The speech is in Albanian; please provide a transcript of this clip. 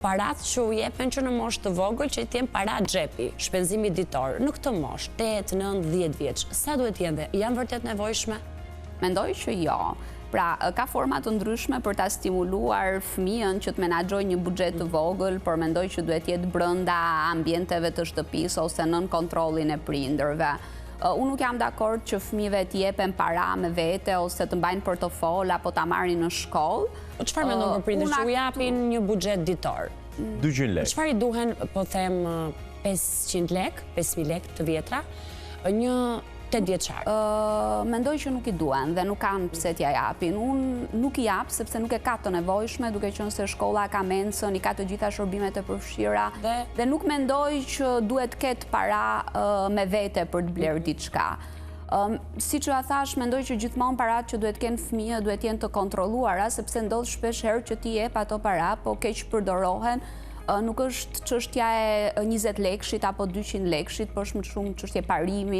Parat që u jepen që në moshë të vogël që t'jem para xhepi, shpenzimi ditor, në këtë moshë, 8, 9, 10 vjeç, sa duhet jenë dhe janë vërtet nevojshme? Mendoj që jo. Pra, ka forma të ndryshme për ta stimuluar fëmijën që të menaxhojë një buxhet të vogël, por mendoj që duhet jetë brenda ambienteve të shtëpisë ose nën kontrollin e prindërve. Unë nuk jam dakord që fëmijëve t'i jepen para me vete ose të mbajnë portofol apo ta marrin në shkollë. Po çfarë mendon për prindërit që u japin një buxhet ditor? 200 lekë. Çfarë i duhen, po them 500 lekë, 5000 lekë të vjetra, një 8 vjeçar? Mendoj që nuk i duan dhe nuk kanë pse t'ja japin. Unë nuk i jap sepse nuk e ka të nevojshme, duke qenë se shkolla ka mensën, i ka të gjitha shërbimet e përfshira dhe nuk mendoj që duhet ketë para me vete për të blerë diçka. Si që a thash, mendoj që gjithmonë parat që duhet kenë fëmijë duhet jenë të kontrolluara, sepse ndodh shpesh herë që ti jep ato para, po keq përdorohen. Nuk është çështja e 20 lekshit apo 200 lekshit, por shumë çështje parimi.